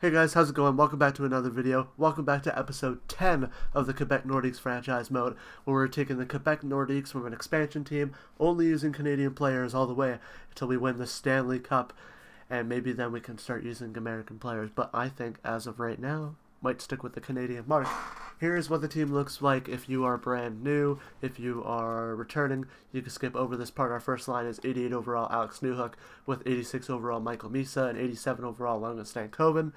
Hey guys, how's it going? Welcome back to another video. Welcome back to episode 10 of the Quebec Nordiques franchise mode, where we're taking the Quebec Nordiques from an expansion team, only using Canadian players all the way until we win the Stanley Cup, and maybe then we can start using American players. But I think, as of right now, might stick with the Canadian mark. Here's what the team looks like if you are brand new. If you are returning, you can skip over this part. Our first line is 88 overall Alex Newhook with 86 overall Michael Misa and 87 overall Linus Stankoven.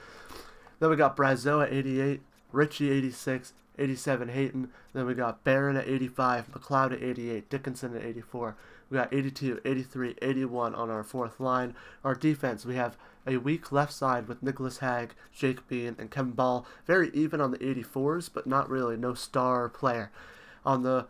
Then we got Brazeau at 88, Ritchie 86, 87 Hayton. Then we got Barron at 85, McLeod at 88, Dickinson at 84. We got 82, 83, 81 on our fourth line. Our defense, we have a weak left side with Nicholas Hag, Jake Bean, and Kevin Ball. Very even on the 84s, but not really, no star player. On the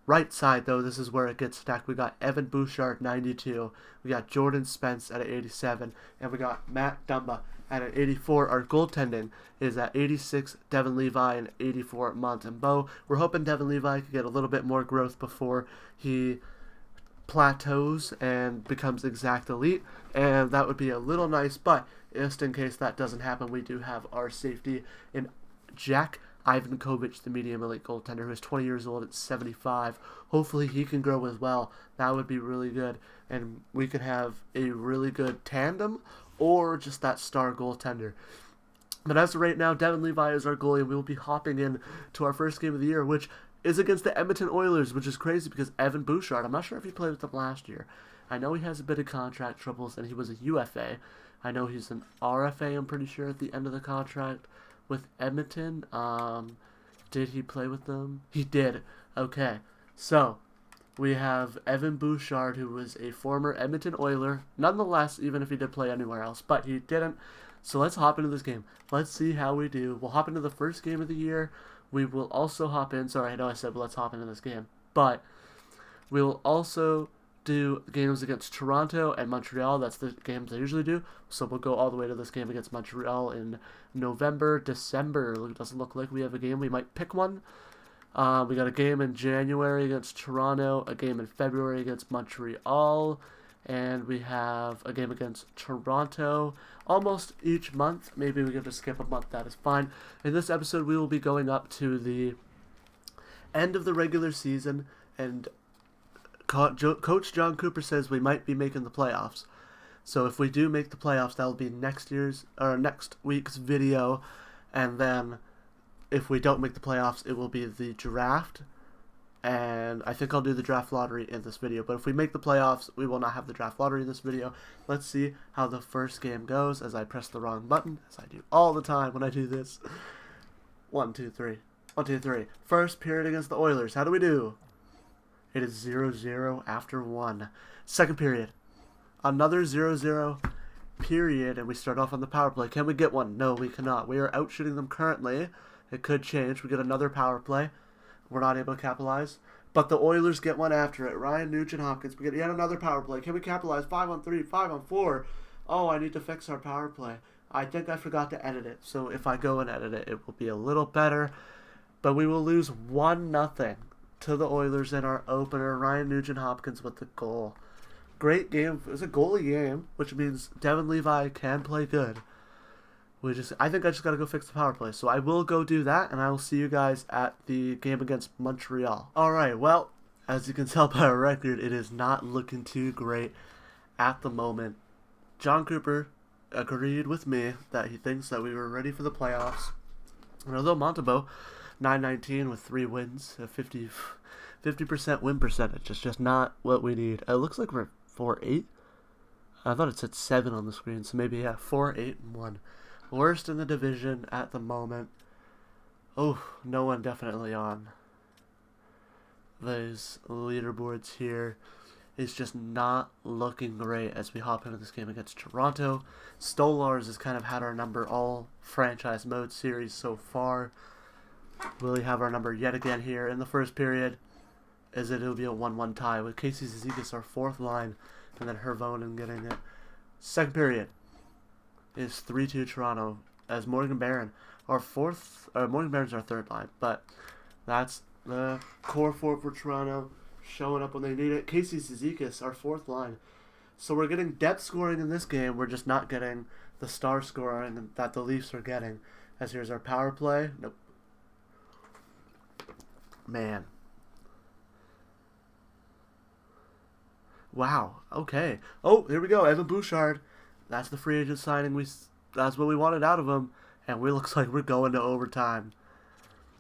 right side, though, this is where it gets stacked. We got Evan Bouchard, 92. We got Jordan Spence at 87. And we got Matt Dumba at an 84. Our goaltending is at 86, Devin Levi, and 84, Montembeault. We're hoping Devin Levi could get a little bit more growth before he plateaus and becomes exact elite, and that would be a little nice, but just in case that doesn't happen, we do have our safety in Jack Ivankovic, the medium elite goaltender, who is 20 years old at 75. Hopefully he can grow as well. That would be really good, and we could have a really good tandem or just that star goaltender. But as of right now, Devin Levi is our goalie, and we will be hopping in to our first game of the year, which is against the Edmonton Oilers, which is crazy because Evan Bouchard, I'm not sure if he played with them last year. I know he has a bit of contract troubles, and he was a UFA. I know he's an RFA, I'm pretty sure, at the end of the contract with Edmonton. Did he play with them? He did. Okay. So, we have Evan Bouchard, who was a former Edmonton Oiler, nonetheless, even if he did play anywhere else, but he didn't. So let's hop into this game. Let's see how we do. We'll hop into the first game of the year. We will also hop in, sorry, I know I said let's hop into this game, but we will also do games against Toronto and Montreal. That's the games I usually do. So we'll go all the way to this game against Montreal in November, December. It doesn't look like we have a game. We might pick one. We got a game in January against Toronto, a game in February against Montreal, and we have a game against Toronto almost each month. Maybe we get to skip a month, that is fine. In this episode, we will be going up to the end of the regular season, and Coach John Cooper says we might be making the playoffs. So if we do make the playoffs, that will be next week's video, and then if we don't make the playoffs, it will be the draft. And I think I'll do the draft lottery in this video. But if we make the playoffs, we will not have the draft lottery in this video. Let's see how the first game goes as I press the wrong button, as I do all the time when I do this. 1, 2, 3. 1, 2, 3. First period against the Oilers. How do we do? It is 0-0 after 1. Second period. Another 0-0 period, and we start off on the power play. Can we get one? No, we cannot. We are outshooting them currently. It could change. We get another power play. We're not able to capitalize. But the Oilers get one after it. Ryan Nugent-Hopkins. We get yet another power play. Can we capitalize? 5-on-3, 5-on-4. Oh, I need to fix our power play. I think I forgot to edit it. So if I go and edit it, it will be a little better. But we will lose 1-0 to the Oilers in our opener. Ryan Nugent-Hopkins with the goal. Great game. It was a goalie game, which means Devin Levi can play good. I think I just got to go fix the power play. So I will go do that, and I will see you guys at the game against Montreal. Alright, well, as you can tell by our record, it is not looking too great at the moment. John Cooper agreed with me that he thinks that we were ready for the playoffs. And although Montembeault, 919 with 3 wins, a 50% win percentage, it's just not what we need. It looks like we're 4-8. I thought it said 7 on the screen, so maybe, yeah, 4-8-1. Worst in the division at the moment. Oh, no one definitely on those leaderboards here. It's just not looking great as we hop into this game against Toronto. Stolars has kind of had our number all franchise mode series so far. Will he have our number yet again here in the first period? It'll be a 1-1 tie with Casey Zizekas, our fourth line, and then Hervonen getting it. Second period is 3-2 Toronto as Morgan Barron, Morgan Barron's our third line, but that's the core four for Toronto showing up when they need it. Casey Zizekas, our fourth line. So we're getting depth scoring in this game. We're just not getting the star scoring that the Leafs are getting. As here's our power play. Nope. Man. Wow. Okay. Oh, here we go. Evan Bouchard. That's the free agent signing. That's what we wanted out of him. And we looks like we're going to overtime.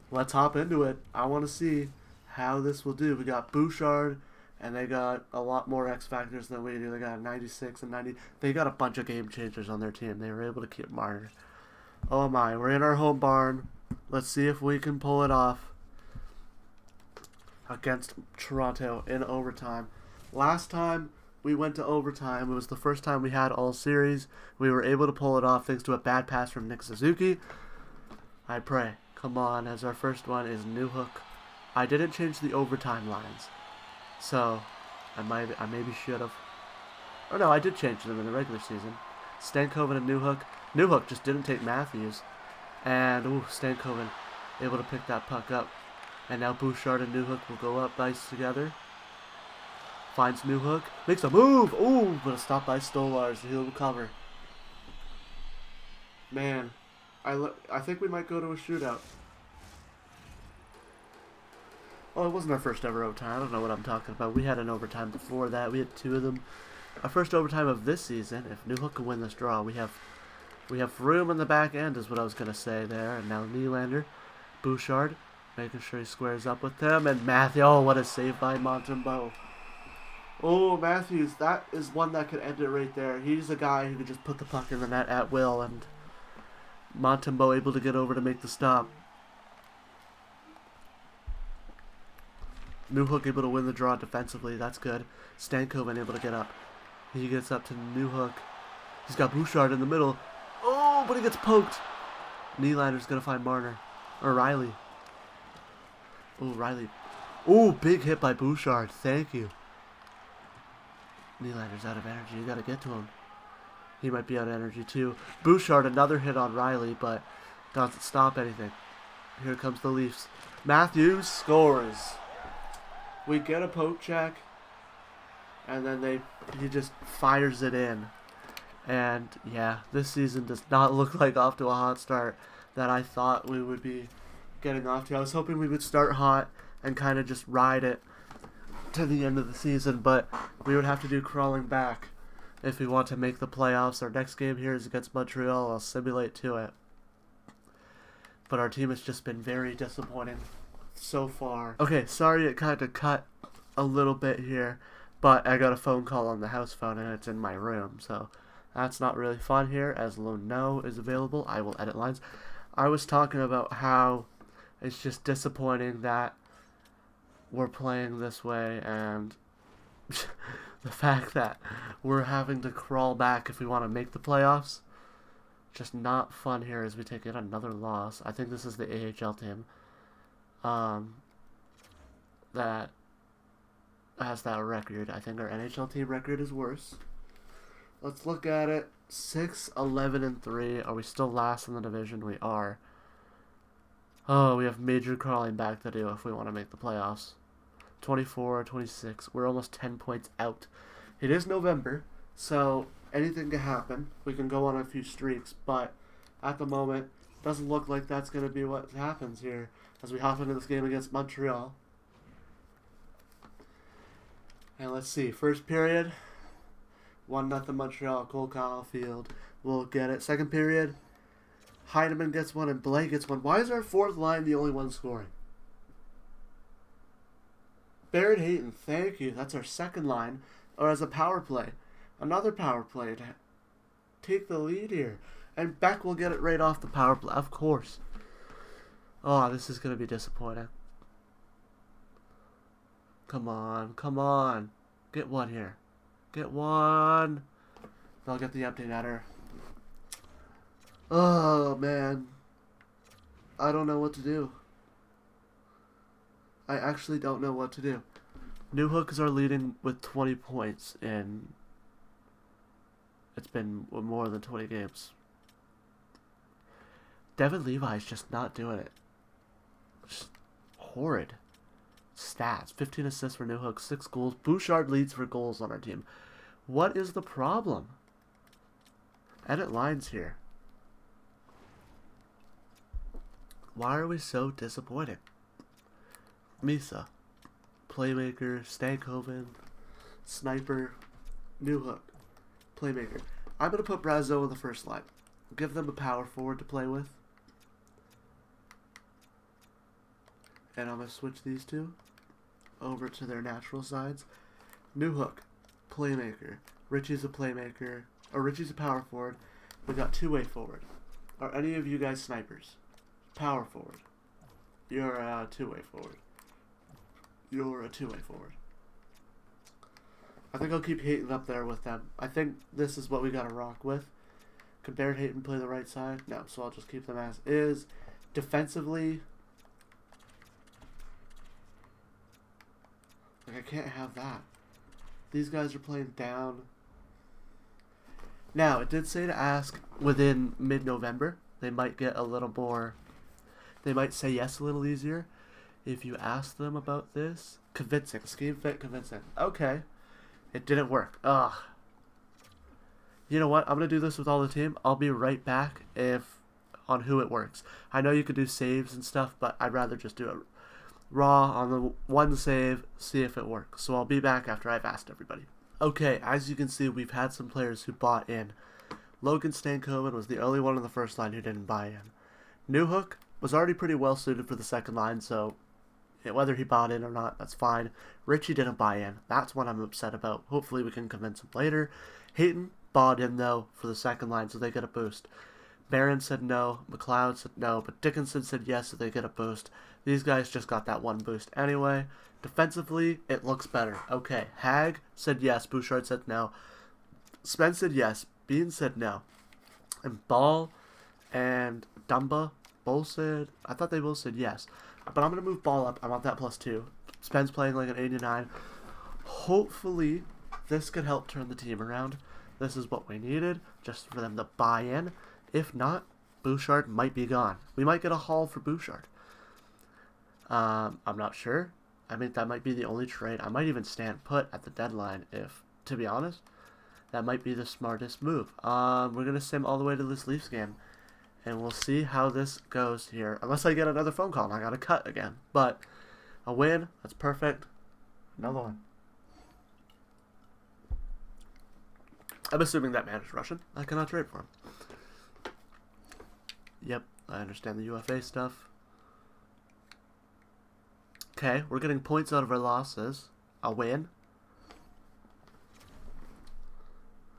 Let's hop into it. I want to see how this will do. We got Bouchard, and they got a lot more X factors than we do. They got 96 and 90. They got a bunch of game changers on their team. They were able to keep Marner. Oh my, we're in our home barn. Let's see if we can pull it off against Toronto in overtime. Last time we went to overtime, it was the first time we had all series. We were able to pull it off thanks to a bad pass from Nick Suzuki. I pray. Come on, as our first one is Newhook. I didn't change the overtime lines, so I maybe should have. Or no, I did change them in the regular season. Stankoven and Newhook. Newhook just didn't take Matthews, and Stankoven able to pick that puck up. And now Bouchard and Newhook will go up ice together. Finds Newhook, makes a move. Ooh, but a stop by Stolars. He'll recover. Man, I think we might go to a shootout. Oh, it wasn't our first ever overtime. I don't know what I'm talking about. We had an overtime before that. We had 2 of them. Our first overtime of this season. If Newhook can win this draw, we have room in the back end, is what I was gonna say there. And now Nylander, Bouchard, making sure he squares up with them, and Matthew. Oh, what a save by Montembeault. Oh, Matthews, that is one that could end it right there. He's a guy who could just put the puck in the net at will, and Montembeault able to get over to make the stop. Newhook able to win the draw defensively. That's good. Stankoven able to get up. He gets up to Newhook. He's got Bouchard in the middle. Oh, but he gets poked. Nylander's going to find Marner. Or Riley. Oh, Riley. Oh, big hit by Bouchard. Thank you. Nylander's out of energy. You got to get to him. He might be out of energy too. Bouchard, another hit on Riley, but doesn't stop anything. Here comes the Leafs. Matthews scores. We get a poke check, and then he just fires it in. And yeah, this season does not look like off to a hot start that I thought we would be getting off to. I was hoping we would start hot and kind of just ride it to the end of the season, but we would have to do crawling back if we want to make the playoffs. Our next game here is against Montreal. I'll simulate to it. But our team has just been very disappointing so far. Okay, sorry it kind of cut a little bit here, but I got a phone call on the house phone and it's in my room, so that's not really fun here. As No is available, I will edit lines. I was talking about how it's just disappointing that we're playing this way, and the fact that we're having to crawl back if we want to make the playoffs. Just not fun here as we take in another loss. I think this is the AHL team that has that record. I think our NHL team record is worse. Let's look at it. 6-11-3. Are we still last in the division? We are. Oh, we have major crawling back to do if we want to make the playoffs. 24-26. We're almost 10 points out. It is November, so anything can happen. We can go on a few streaks, but at the moment, doesn't look like that's going to be what happens here as we hop into this game against Montreal. And let's see. First period, 1-0 Montreal. Cole Caulfield will get it. Second period, Heineman gets one and Blake gets one. Why is our fourth line the only one scoring? Barrett Hayton, thank you. That's our second line. Or as a power play. Another power play to take the lead here. And Beck will get it right off the power play. Of course. Oh, this is going to be disappointing. Come on. Come on. Get one here. Get one. They'll get the empty netter. Oh, man. I don't know what to do. I actually don't know what to do. Newhook are leading with 20 points in... It's been more than 20 games. Devin Levi's just not doing it. Just horrid stats. 15 assists for Newhook, 6 goals. Bouchard leads for goals on our team. What is the problem? Edit lines here. Why are we so disappointed? Misa, playmaker, Stankoven, sniper, Newhook, playmaker. I'm going to put Brazo in the first line. Give them a power forward to play with. And I'm going to switch these two over to their natural sides. Newhook, playmaker. Richie's a playmaker. Or Richie's a power forward. We got two-way forward. Are any of you guys snipers? Power forward. You're a two-way forward. You're a two-way forward. I think I'll keep Hayton up there with them. I think this is what we got to rock with. Could Barrett Hayton play the right side? No, so I'll just keep them as is. Defensively, like, I can't have that. These guys are playing down. Now, it did say to ask within mid-November. They might get a little more... They might say yes a little easier if you ask them about this. Convincing. Scheme fit, convincing. Okay. It didn't work. Ugh. You know what? I'm going to do this with all the team. I'll be right back on who it works. I know you could do saves and stuff, but I'd rather just do it raw on the one save, see if it works. So I'll be back after I've asked everybody. Okay, as you can see, we've had some players who bought in. Logan Stankoven was the only one on the first line who didn't buy in. Newhook was already pretty well suited for the second line, so whether he bought in or not, that's fine. Richie didn't buy in. That's what I'm upset about. Hopefully we can convince him later. Hayton bought in, though, for the second line, so they get a boost. Barron said no. McLeod said no. But Dickinson said yes, so they get a boost. These guys just got that one boost anyway. Defensively, it looks better. Okay, Hag said yes. Bouchard said no. Spence said yes. Bean said no. And Ball and Dumba both said... I thought they both said yes. But I'm going to move Ball up. I want that +2. Spence playing like an 89. Hopefully, this could help turn the team around. This is what we needed, just for them to buy in. If not, Bouchard might be gone. We might get a haul for Bouchard. I'm not sure. I mean, that might be the only trade. I might even stand put at the deadline if, to be honest, that might be the smartest move. We're going to sim all the way to this Leafs game, and we'll see how this goes here. Unless I get another phone call and I got to cut again. But a win, that's perfect. Another one. I'm assuming that man is Russian. I cannot trade for him. Yep, I understand the UFA stuff. Okay, we're getting points out of our losses. A win.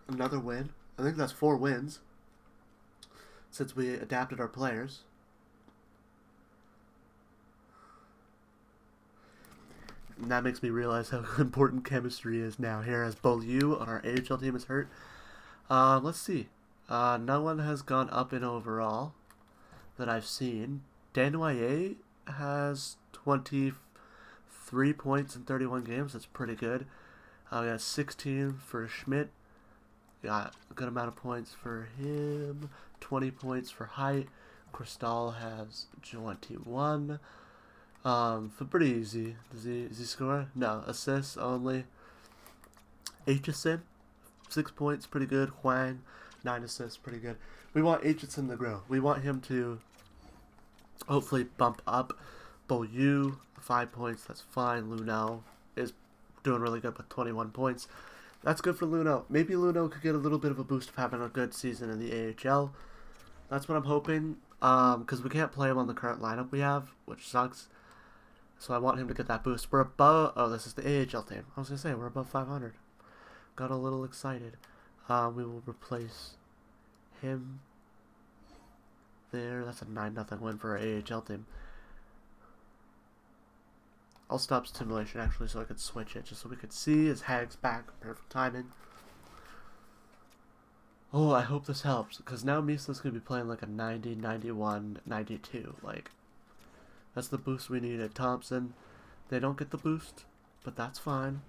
Another win. I think that's 4 wins since we adapted our players. And that makes me realize how important chemistry is now. Here, as Beaulieu on our AHL team is hurt. Let's see. No one has gone up in overall that I've seen. Danoyer has 23 points in 31 games. That's pretty good. We got 16 for Schmidt. Got a good amount of points for him. 20 points for Height. Cristal has 21. So pretty easy. Does he score? No. Assists only. Aitchison, 6 points, pretty good. Huang, 9 assists, pretty good. We want Aitchison to grow. We want him to hopefully bump up. Beaulieu, 5 points, that's fine. Luneau is doing really good with 21 points. That's good for Luneau. Maybe Luneau could get a little bit of a boost of having a good season in the AHL. That's what I'm hoping. Because we can't play him on the current lineup we have, which sucks. So I want him to get that boost. We're above... Oh, this is the AHL team. I was going to say, we're above 500. Got a little excited. We will replace him there. That's a 9-0 win for our AHL team. I'll stop simulation, actually, so I could switch it, just so we could see as Hag's back. Perfect timing. Oh, I hope this helps, because now Misa's going to be playing like a 90, 91, 92. Like, that's the boost we needed. Thompson, they don't get the boost, but that's fine.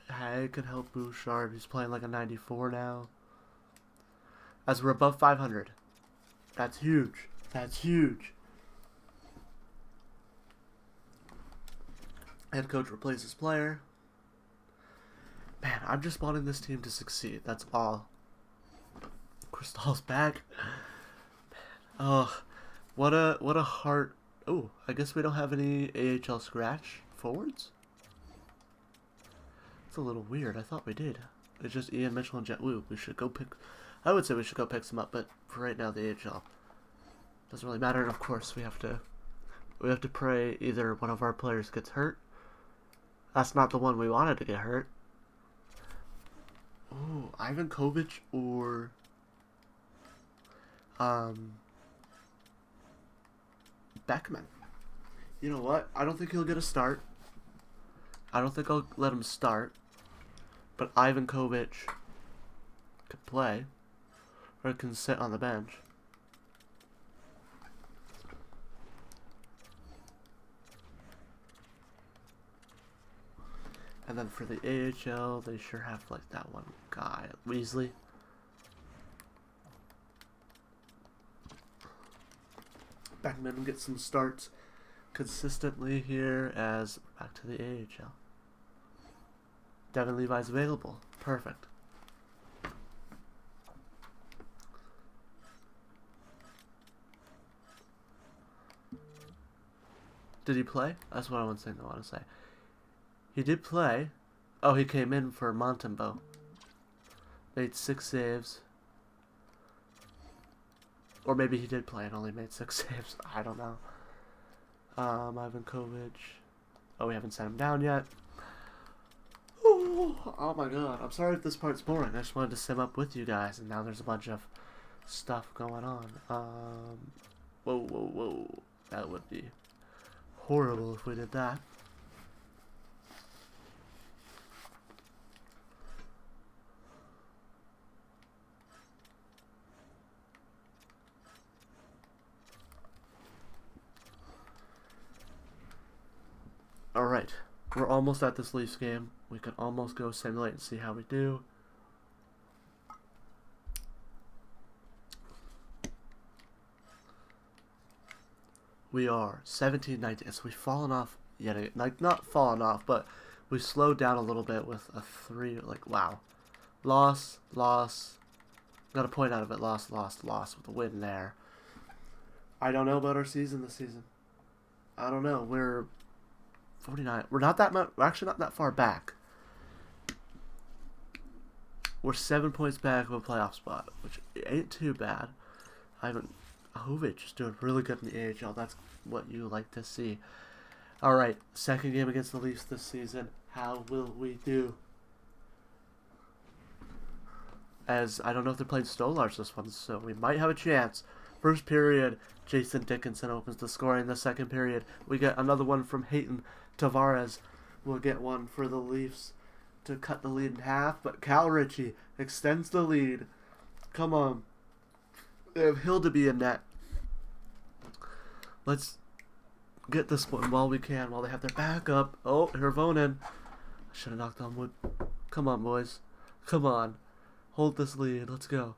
Hag can help Bouchard. He's playing like a 94 now. As we're above 500. That's huge. That's huge. Head coach replaces player. Man, I'm just wanting this team to succeed. That's all. Cristal's back. Oh, what a heart. Oh, I guess we don't have any AHL scratch forwards? It's a little weird. I thought we did. It's just Ian Mitchell and Jet Wu. We should go pick... I would say we should go pick some up, but for right now, the AHL doesn't really matter. And of course, we have to pray either one of our players gets hurt. That's not the one we wanted to get hurt. Oh, Ivan Kovic or Beckman. You know what? I don't think he'll get a start. I don't think I'll let him start. But Ivan Kovic could play. Or can sit on the bench. And then for the AHL, they sure have like that one guy, Weasley. Beckman gets some starts consistently here as back to the AHL. Devin Levi's available. Perfect. Did he play? That's what I want to say. He did play. Oh, he came in for Montembeau. Made 6 saves. Or maybe he did play and only made 6 saves. I don't know. Ivan Kovic. Oh, we haven't sent him down yet. Oh my god. I'm sorry if this part's boring. I just wanted to sim up with you guys, and now there's a bunch of stuff going on. Whoa. That would be horrible if we did that. Alright, we're almost at this Leafs game. We can almost go simulate and see how we do. We are 17-19, so we've fallen off yet again. Like, not fallen off, but we slowed down a little bit with a 3, like, wow. Loss. Got a point out of it, loss with a win there. I don't know about our season this season. I don't know, we're 49. We're not that much. We're actually not that far back. We're 7 points back of a playoff spot, which ain't too bad. Hovic is doing really good in the AHL. That's what you like to see. All right, second game against the Leafs this season. How will we do? As I don't know if they're playing Stolars this one, so we might have a chance. First period, Jason Dickinson opens the scoring. The second period, we get another one from Hayton Tavares. We'll get one for the Leafs to cut the lead in half, but Cal Ritchie extends the lead. Come on. They have Hildeby in net. Let's get this one while we can, while they have their backup. Oh, Hirvonen. I should have knocked on wood. Come on, boys. Come on. Hold this lead. Let's go.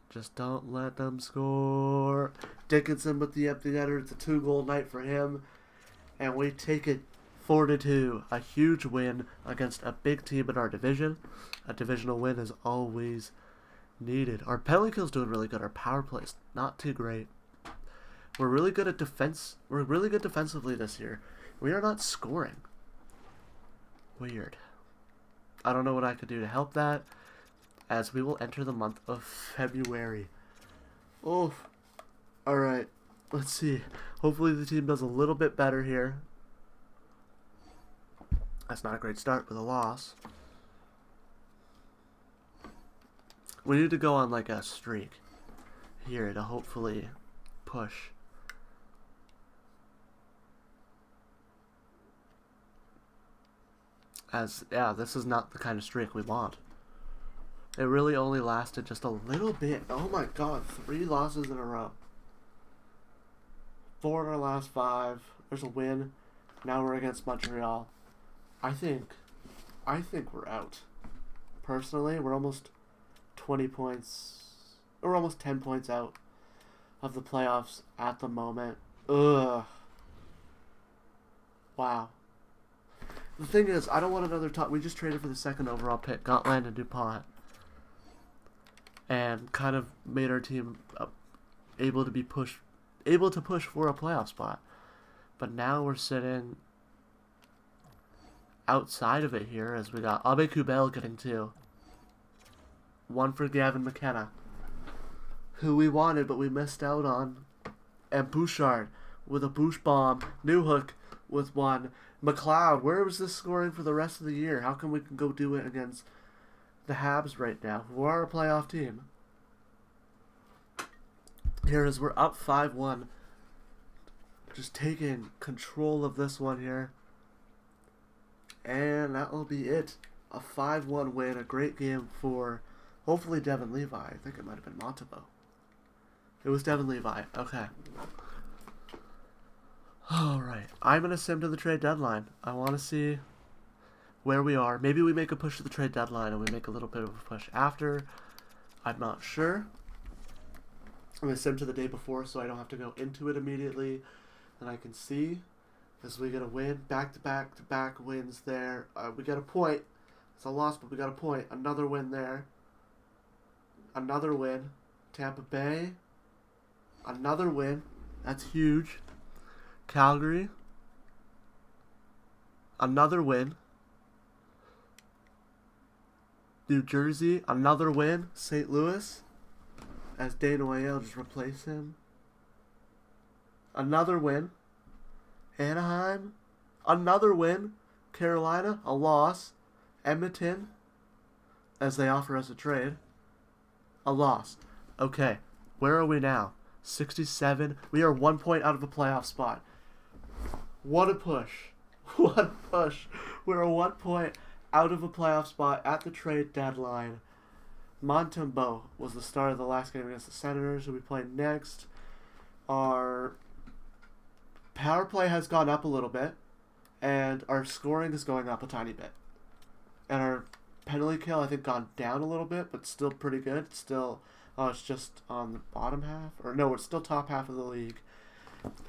Just don't let them score. Dickinson with the empty netter. It's a 2-goal night for him. And we take it 4-2. A huge win against a big team in our division. A divisional win is always needed. Our penalty kill's doing really good. Our power play's not too great. We're really good at defense. We're really good defensively this year. We are not scoring. Weird. I don't know what I could do to help that, as we will enter the month of February. Oh, alright. Let's see. Hopefully the team does a little bit better here. That's not a great start with a loss. We need to go on like a streak here to hopefully push. This is not the kind of streak we want. It really only lasted just a little bit. Oh my god, 3 losses in a row. 4 in our last 5. There's a win. Now we're against Montreal. I think we're out. Personally, we're almost 20 points. We're almost 10 points out of the playoffs at the moment. Ugh. Wow. The thing is, I don't want another top. We just traded for the 2nd overall pick. Got Landon DuPont. and kind of made our team able to push for a playoff spot. But now we're sitting outside of it here as we got Abe Kubel getting 2. 1 for Gavin McKenna, who we wanted but we missed out on. And Bouchard with a Bouche bomb. Newhook with 1. McLeod, where was this scoring for the rest of the year? How come we can go do it against the Habs right now, who are a playoff team? Here as we're up 5-1. Just taking control of this one here. And that will be it. A 5-1 win. A great game for, hopefully, Devin Levi. I think it might have been Montevo. It was Devin Levi. Okay. Alright. I'm going to sim to the trade deadline. I want to see where we are. Maybe we make a push to the trade deadline and we make a little bit of a push after. I'm not sure. I'm going to sim to the day before so I don't have to go into it immediately. And I can see as we get a win. Back-to-back wins there. We get a point. It's a loss, but we got a point. Another win there. Another win. Tampa Bay. Another win. That's huge. Calgary. Another win. New Jersey. Another win. St. Louis. As Desnoyers just replace him. Another win. Anaheim. Another win. Carolina. A loss. Edmonton. As they offer us a trade. A loss. Okay. Where are we now? 67. We are 1 point out of a playoff spot. What a push. What a push. We're 1 point out of a playoff spot at the trade deadline. Montembeault was the star of the last game against the Senators, who we play next. Our power play has gone up a little bit, and our scoring is going up a tiny bit. And our penalty kill, I think, gone down a little bit, but still pretty good. It's still, it's just on the bottom half. Or no, it's still top half of the league.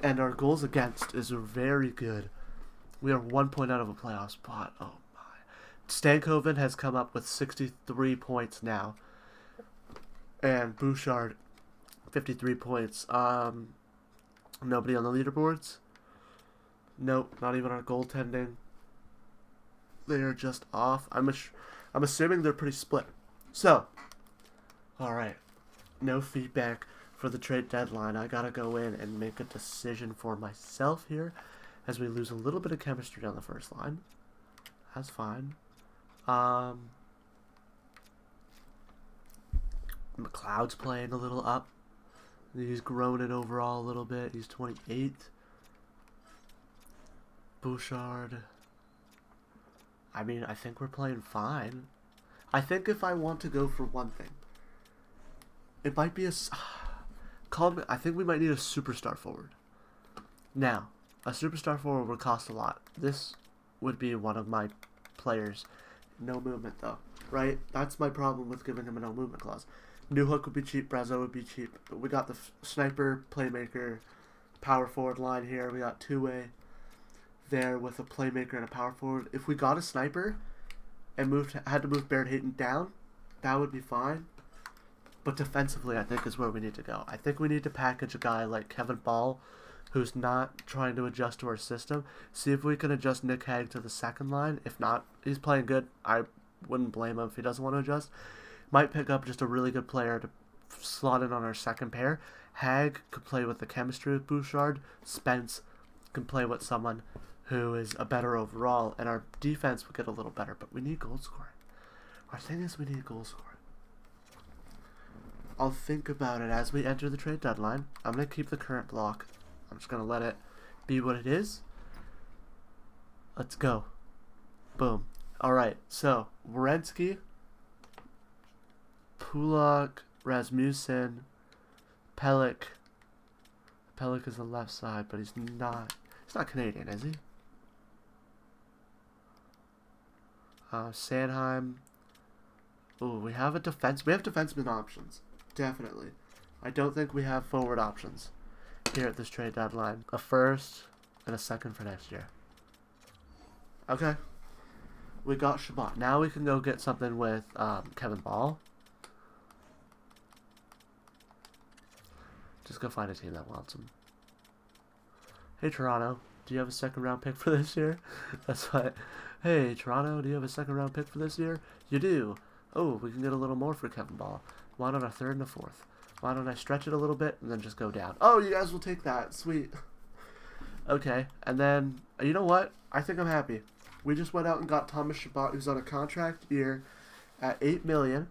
And our goals against is very good. We are 1 point out of a playoff spot. Oh my. Stankoven has come up with 63 points now. And Bouchard, 53 points. Nobody on the leaderboards? Nope, not even our goaltending. They are just off. I'm assuming they're pretty split. So, alright. No feedback for the trade deadline. I gotta go in and make a decision for myself here as we lose a little bit of chemistry on the first line. That's fine. McLeod's playing a little up. He's grown it overall a little bit. He's 28. Bouchard. I mean, I think we're playing fine. I think if I want to go for one thing, it might be I think we might need a superstar forward. Now, a superstar forward would cost a lot. This would be one of my players. No movement, though. Right? That's my problem with giving him a no movement clause. Newhook would be cheap. Brazeau would be cheap. But we got the sniper, playmaker, power forward line here. We got two-way there with a playmaker and a power forward. If we got a sniper and had to move Barrett Hayton down, that would be fine. But defensively, I think, is where we need to go. I think we need to package a guy like Kevin Ball, who's not trying to adjust to our system. See if we can adjust Nick Hague to the second line. If not, he's playing good. I wouldn't blame him if he doesn't want to adjust. Might pick up just a really good player to slot in on our second pair. Hague could play with the chemistry with Bouchard. Spence can play with someone who is a better overall. And our defense would get a little better. But we need goal scoring. Our thing is we need goal scoring. I'll think about it as we enter the trade deadline. I'm going to keep the current block. I'm just going to let it be what it is. Let's go. Boom. Alright, so Werenski, Pulak, Rasmussen, Pelech. Pelech is the left side, but he's not Canadian, is he? Sandheim. Ooh, we have defenseman options. Definitely. I don't think we have forward options here at this trade deadline. A first and a second for next year. Okay. We got Shabbat. Now we can go get something with Kevin Ball. Just go find a team that wants him. Hey, Toronto, do you have a second round pick for this year? That's what. Hey, Toronto, do you have a second round pick for this year? You do. Oh, we can get a little more for Kevin Ball. Why not a third and a fourth? Why don't I stretch it a little bit and then just go down? Oh, you guys will take that. Sweet. Okay, and then, you know what? I think I'm happy. We just went out and got Thomas Chabot, who's on a contract year at $8 million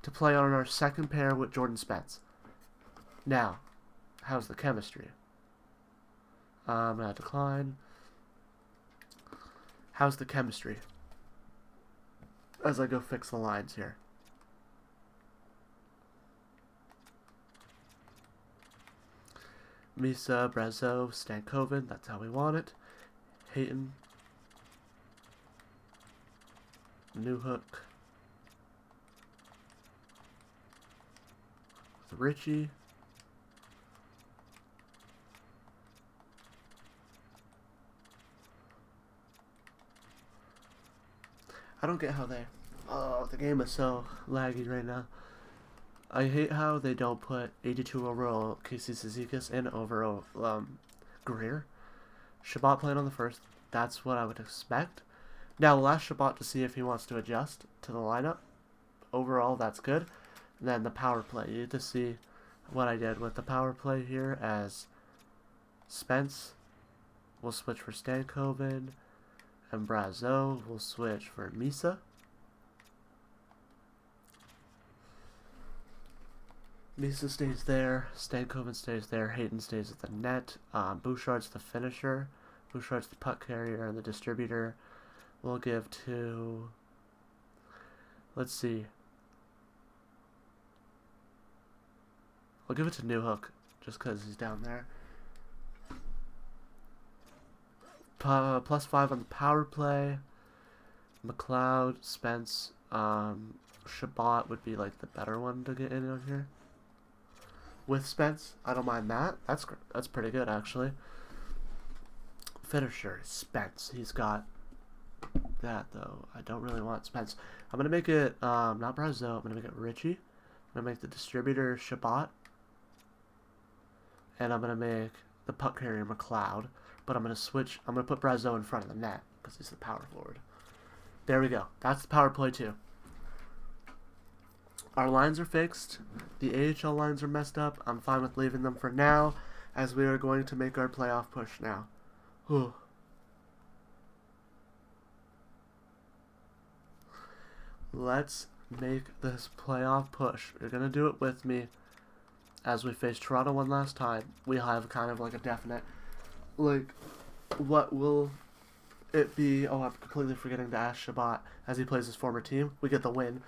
to play on our second pair with Jordan Spence. Now, how's the chemistry? I'm going to decline. How's the chemistry? As I go fix the lines here. Misa, Brazeau, Stankoven, that's how we want it. Hayton. Newhook. Richie. I don't get how they... Oh, the game is so laggy right now. I hate how they don't put 82 overall Casey Cizikas in over Greer. Chabot playing on the first. That's what I would expect. Now, we'll ask Chabot to see if he wants to adjust to the lineup. Overall, that's good. And then the power play. You need to see what I did with the power play here as Spence will switch for Stankoven. And Brazeau will switch for Misa. Misa stays there. Stankoven stays there. Hayton stays at the net. Bouchard's the finisher. Bouchard's the puck carrier and the distributor. We'll give to... Let's see. I'll give it to Newhook just because he's down there. +5 on the power play. McLeod, Spence, Chabot would be like the better one to get in on here. With Spence, I don't mind that. That's pretty good actually. Finisher, Spence. He's got that though. I don't really want Spence. I'm gonna make it not Brazeau. I'm gonna make it Richie. I'm gonna make the distributor Chabot, and I'm gonna make the puck carrier McLeod. But I'm going to switch. I'm going to put Brazeau in front of the net because he's the power forward. There we go. That's the power play too. Our lines are fixed. The AHL lines are messed up. I'm fine with leaving them for now as we are going to make our playoff push now. Whew. Let's make this playoff push. You're going to do it with me as we face Toronto one last time. We have kind of like a definite... Like, what will it be? Oh, I'm completely forgetting to ask Chabot as he plays his former team. We get the win.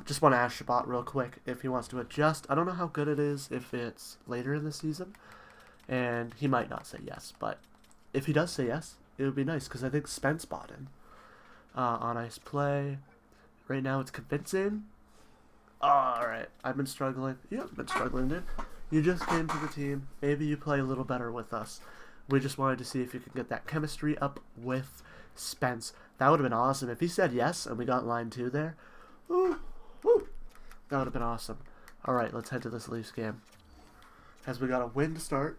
Just want to ask Chabot real quick if he wants to adjust. I don't know how good it is if it's later in the season, and he might not say yes. But if he does say yes, it would be nice because I think Spence bought him. On ice play. Right now it's convincing. Alright, I've been struggling. You haven't been struggling, dude. You just came to the team. Maybe you play a little better with us. We just wanted to see if you could get that chemistry up with Spence. That would have been awesome. If he said yes and we got line 2 there, ooh, woo, that would have been awesome. Alright, let's head to this Leafs game. As we got a win to start.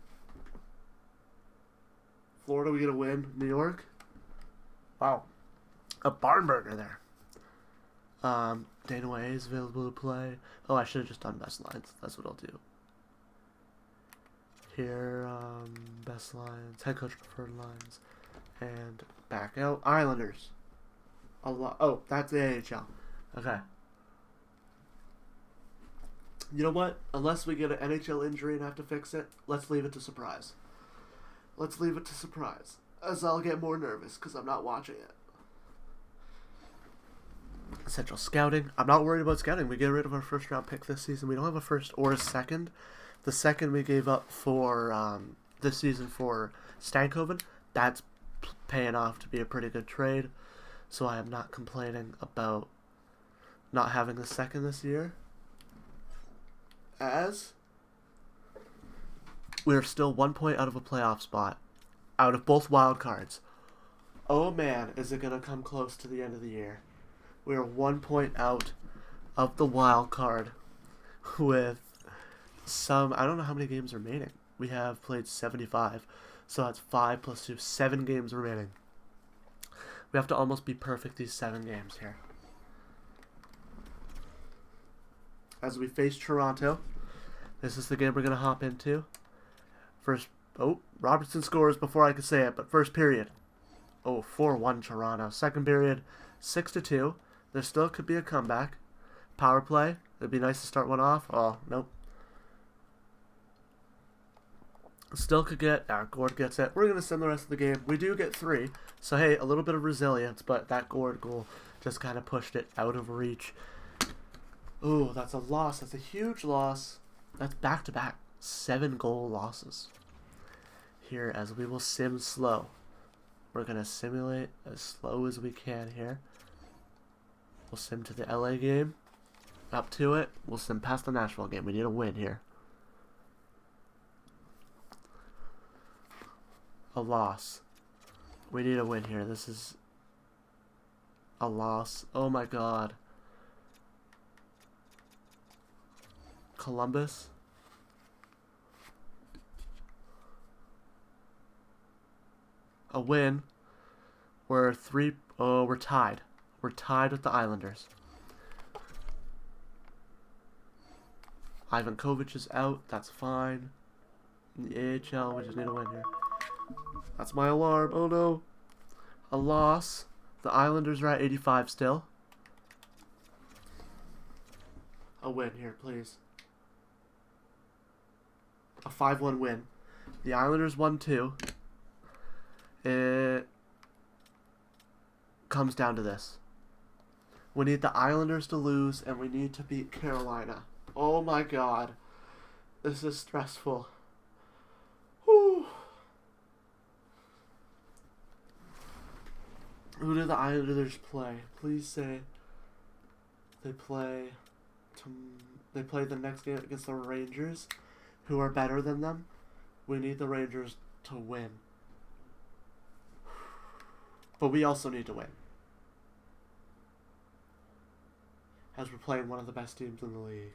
Florida, we get a win. New York. Wow. A barn burner there. Dana Way is available to play. Oh, I should have just done best lines. That's what I'll do. Here, best lines, head coach preferred lines, and back out. Islanders. Oh, that's the AHL. Okay. You know what? Unless we get an NHL injury and have to fix it, let's leave it to surprise. Let's leave it to surprise, as I'll get more nervous because I'm not watching it. Central scouting. I'm not worried about scouting. We get rid of our first round pick this season. We don't have a first or a second. The second we gave up for this season for Stankoven, that's paying off to be a pretty good trade. So I am not complaining about not having the second this year. As we are still 1 point out of a playoff spot, out of both wild cards. Oh man, is it going to come close to the end of the year. We are 1 point out of the wild card with I don't know how many games remaining. We have played 75, so that's 5 plus 2, 7 games remaining. We have to almost be perfect these 7 games here. As we face Toronto, this is the game we're going to hop into. Robertson scores before I could say it, but first period. 4-1 Toronto. Second period, 6-2. There still could be a comeback. Power play. It'd be nice to start one off. Oh, nope. Still could get... Gord gets it. We're going to send the rest of the game. We do get 3. So, hey, a little bit of resilience, but that Gord goal just kind of pushed it out of reach. Ooh, that's a loss. That's a huge loss. That's back-to-back 7-goal losses. Here, as we will sim slow. We're going to simulate as slow as we can here. We'll sim to the LA game. Up to it. We'll sim past the Nashville game. We need a win here. A loss. We need a win here. This is a loss. Oh my god. Columbus. A win. We're tied. We're tied with the Islanders. Ivan Kovic is out. That's fine. In the AHL, we just need a win here. That's my alarm. Oh no. A loss. The Islanders are at 85 still. A win here, please. A 5-1 win. The Islanders won 2. It comes down to this. We need the Islanders to lose, and we need to beat Carolina. Oh my god. This is stressful. Whew. Who do the Islanders play? Please say they play the next game against the Rangers, who are better than them. We need the Rangers to win. But we also need to win. As we're playing one of the best teams in the league.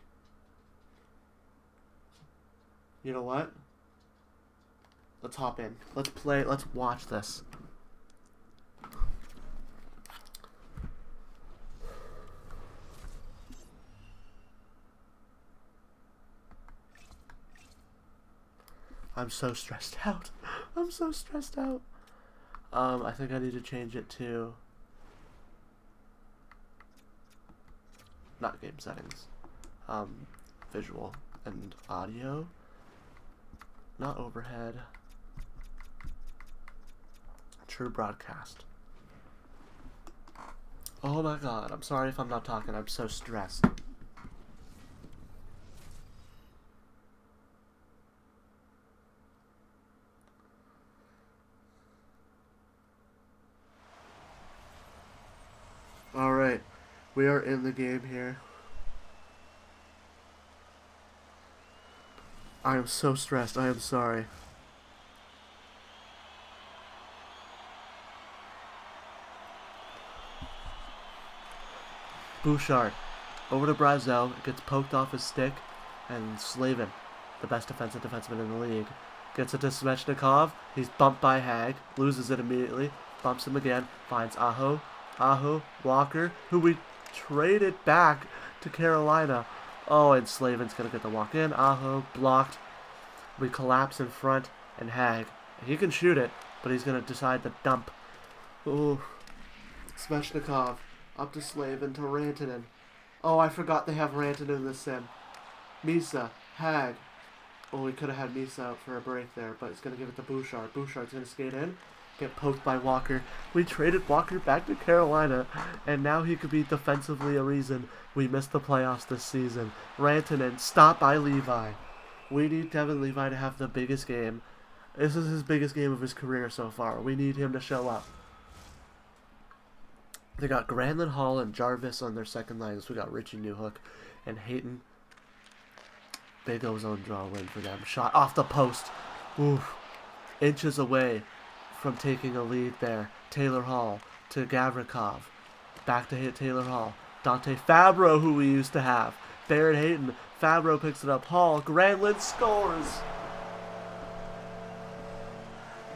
You know what? Let's hop in. Let's play. Let's watch this. I'm so stressed out. I'm so stressed out. I think I need to change it to not game settings. Visual and audio. Not overhead. True broadcast. Oh my god, I'm sorry if I'm not talking. I'm so stressed. Alright, we are in the game here. I am so stressed. I am sorry. Bouchard. Over to Brazeau. It gets poked off his stick. And Slavin, the best defensive defenseman in the league, gets it to Svechnikov. He's bumped by Hag. Loses it immediately. Bumps him again. Finds Aho. Walker, who we traded back to Carolina. Oh, and Slavin's going to get the walk in. Aho, blocked. We collapse in front, and Hag. He can shoot it, but he's going to decide to dump. Ooh. Svechnikov, up to Slavin, to Rantanen. Oh, I forgot they have Rantanen in the sim. Misa, Hag. Oh, we could have had Misa out for a break there, but it's going to give it to Bouchard. Bouchard's going to skate in. Get poked by Walker. We traded Walker back to Carolina, and now he could be defensively a reason we missed the playoffs this season. Rantanen, stopped by Levi. We need Devin Levi to have the biggest game. This is his biggest game of his career so far. We need him to show up. They got Granlund, Hall, and Jarvis on their second lines. We got Richie Newhook and Hayton. Big ozone draw win for them. Shot off the post. Oof. Inches away from taking a lead there. Taylor Hall to Gavrikov. Back to hit Taylor Hall. Dante Fabro, who we used to have. Barrett Hayton. Fabro picks it up. Hall. Granlund scores.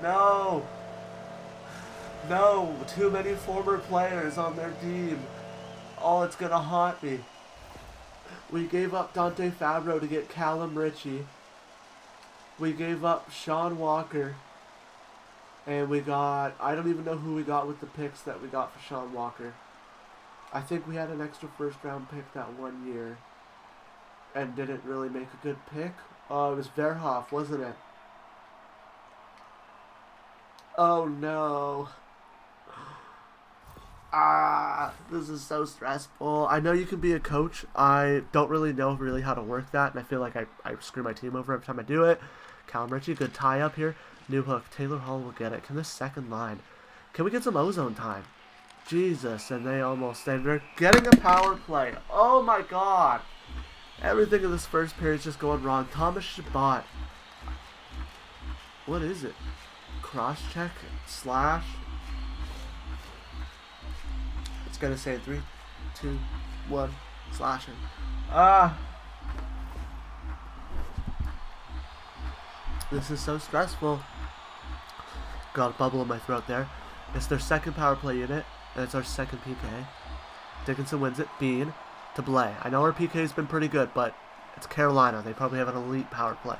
No. No. Too many former players on their team. Oh, it's going to haunt me. We gave up Dante Fabro to get Callum Ritchie. We gave up Sean Walker. And we got... I don't even know who we got with the picks that we got for Sean Walker. I think we had an extra first round pick that 1 year. And didn't really make a good pick. Oh, it was Verhoff, wasn't it? Oh no. This is so stressful. I know you can be a coach. I don't really know how to work that, and I feel like I screw my team over every time I do it. Callum Ritchie, good tie up here. New hook. Taylor Hall will get it. Can this second line? Can we get some ozone time? Jesus, and they're getting a power play. Oh my god. Everything in this first period is just going wrong. Thomas Shabbat. What is it? Cross check? Slash? It's gonna say 3, 2, 1, slashing. This is so stressful. Got a bubble in my throat there. It's their second power play unit, and it's our second PK. Dickinson wins it. Bean to Blay. I know our PK's been pretty good, but it's Carolina. They probably have an elite power play.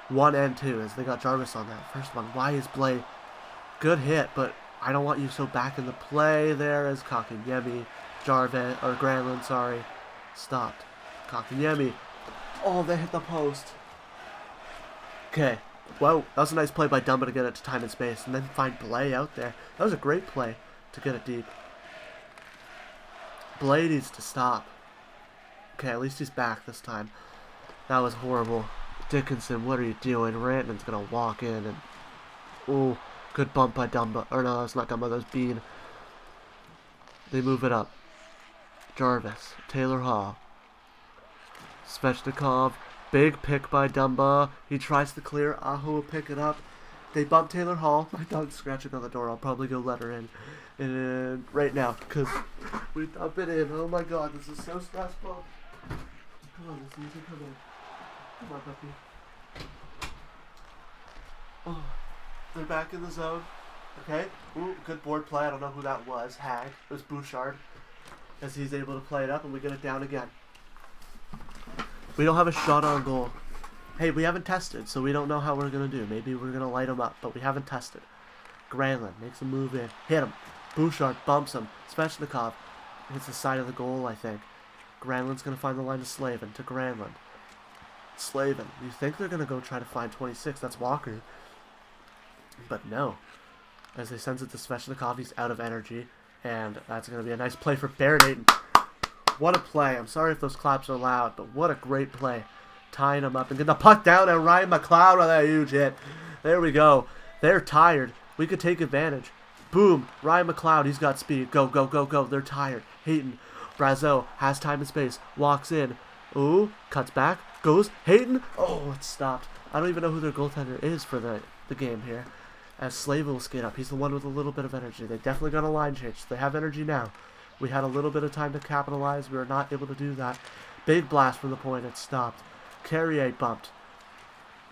1 and 2, as they got Jarvis on that first one. Why is Blay? Good hit, but I don't want you so back in the play there as Kotkaniemi. Jarvis, or Granlund, sorry. Stopped. Kotkaniemi. Oh, they hit the post. Okay. Whoa, that was a nice play by Dumba to get it to time and space, and then find Blay out there. That was a great play to get it deep. Blay needs to stop. Okay, at least he's back this time. That was horrible. Dickinson, what are you doing? Rantanen's gonna walk in and... Ooh, good bump by Dumba. Or no, that's not Dumba, that was Bean. They move it up. Jarvis, Taylor Hall. Svechnikov. Big pick by Dumba. He tries to clear. Aho will pick it up. They bump Taylor Hall. My dog's scratching on the door. I'll probably go let her in. And right now, because we dump it in. Oh my god, this is so stressful. Come on, this needs to come in. Come on, puppy. Oh, they're back in the zone. Okay. Ooh, good board play. I don't know who that was. Hag. It was Bouchard. As he's able to play it up, and we get it down again. We don't have a shot on goal. Hey, we haven't tested, so we don't know how we're going to do. Maybe we're going to light them up, but we haven't tested. Granlund makes a move in. Hit him. Bouchard bumps him. Svechnikov hits the side of the goal, I think. Granlund's going to find the line to Slavin. To Granlund. Slavin. You think they're going to go try to find 26. That's Walker. But no. As they sends it to Svechnikov, he's out of energy. And that's going to be a nice play for Baron. What a play. I'm sorry if those claps are loud, but what a great play. Tying him up and getting the puck down, and Ryan McLeod with a huge hit. There we go. They're tired. We could take advantage. Boom. Ryan McLeod, he's got speed. Go, go, go, go. They're tired. Hayton. Brazeau has time and space. Walks in. Ooh. Cuts back. Goes. Hayton. Oh, it's stopped. I don't even know who their goaltender is for the game here. As Slavin will skate up. He's the one with a little bit of energy. They definitely got a line change. They have energy now. We had a little bit of time to capitalize. We were not able to do that. Big blast from the point. It stopped. Carrier bumped.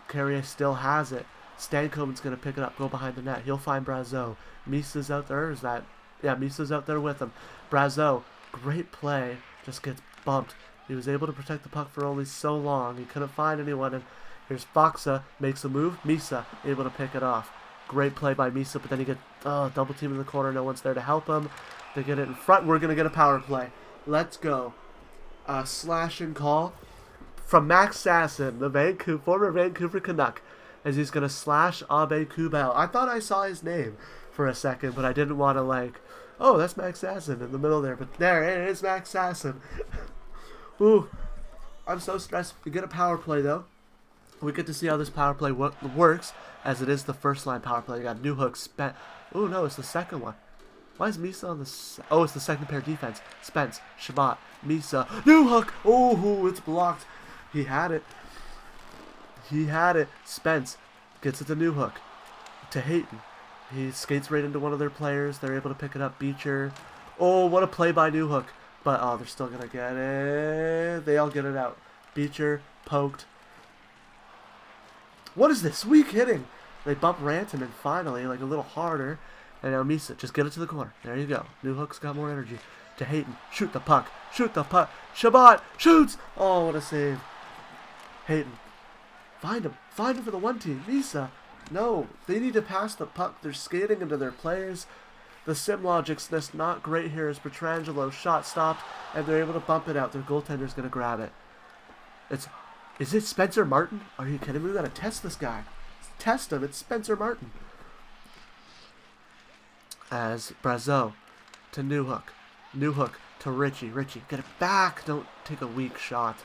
Carrier still has it. Stankoven's going to pick it up. Go behind the net. He'll find Brazeau. Misa's out there. Is that... Yeah, Misa's out there with him. Brazeau. Great play. Just gets bumped. He was able to protect the puck for only so long. He couldn't find anyone. And here's Foxa. Makes a move. Misa able to pick it off. Great play by Misa. But then he gets double team in the corner. No one's there to help him. They get it in front. We're going to get a power play. Let's go. Slash and call from Max Sasson, the former Vancouver Canuck, as he's going to slash Abe Kubel. I thought I saw his name for a second, but I didn't want to oh, that's Max Sasson in the middle there. But there it is, Max Sasson. Ooh, I'm so stressed. We get a power play, though. We get to see how this power play works, as it is the first line power play. You got New Hook, Spence. Ooh, no, it's the second one. Why is Misa on the... Oh, it's the second pair defense. Spence, Shabbat, Misa. New Hook! Oh, it's blocked. He had it. He had it. Spence gets it to New Hook. To Hayton. He skates right into one of their players. They're able to pick it up. Beecher. Oh, what a play by New Hook. But, oh, they're still going to get it. They all get it out. Beecher, poked. What is this? Weak hitting. They bump Rantanen finally, like a little harder. And now Misa, just get it to the corner. There you go. Newhook's got more energy. To Hayton, shoot the puck. Shoot the puck. Shabbat shoots. Oh, what a save. Hayton, find him. Find him for the one team. Misa, no. They need to pass the puck. They're skating into their players. The sim logic's just not great here as Petrangelo's shot stopped, and they're able to bump it out. Their goaltender's going to grab it. Is it Spencer Martin? Are you kidding me? We got to test this guy. Test him. It's Spencer Martin. As Brazeau to Newhook. Newhook to Richie. Richie, get it back. Don't take a weak shot.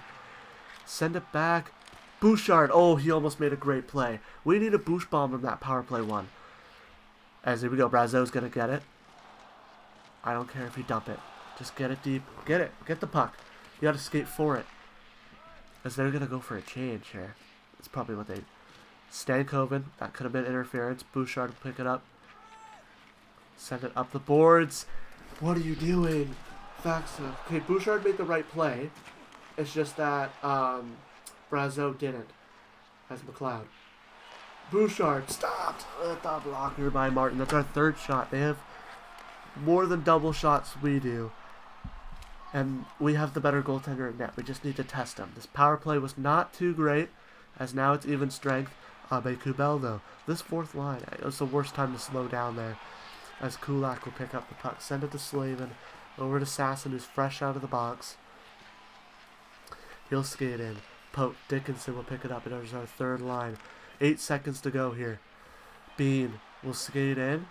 Send it back. Bouchard. Oh, he almost made a great play. We need a boost bomb on that power play one. As here we go. Brazeau's going to get it. I don't care if you dump it. Just get it deep. Get it. Get the puck. You got to skate for it. As they're going to go for a change here. That's probably what they... Stankoven. That could have been interference. Bouchard will pick it up. Send it up the boards. What are you doing? Faxa. Okay, Bouchard made the right play. It's just that Brazeau didn't. As McLeod. Bouchard stopped. The blocker by Martin. That's our third shot. They have more than double shots we do. And we have the better goaltender in net. We just need to test him. This power play was not too great, as now it's even strength. Abe Kubel, though. This fourth line, it was the worst time to slow down there. As Kulak will pick up the puck. Send it to Slavin. Over to Sasson, who's fresh out of the box. He'll skate in. Pope Dickinson will pick it up. It is our third line. 8 seconds to go here. Bean will skate in.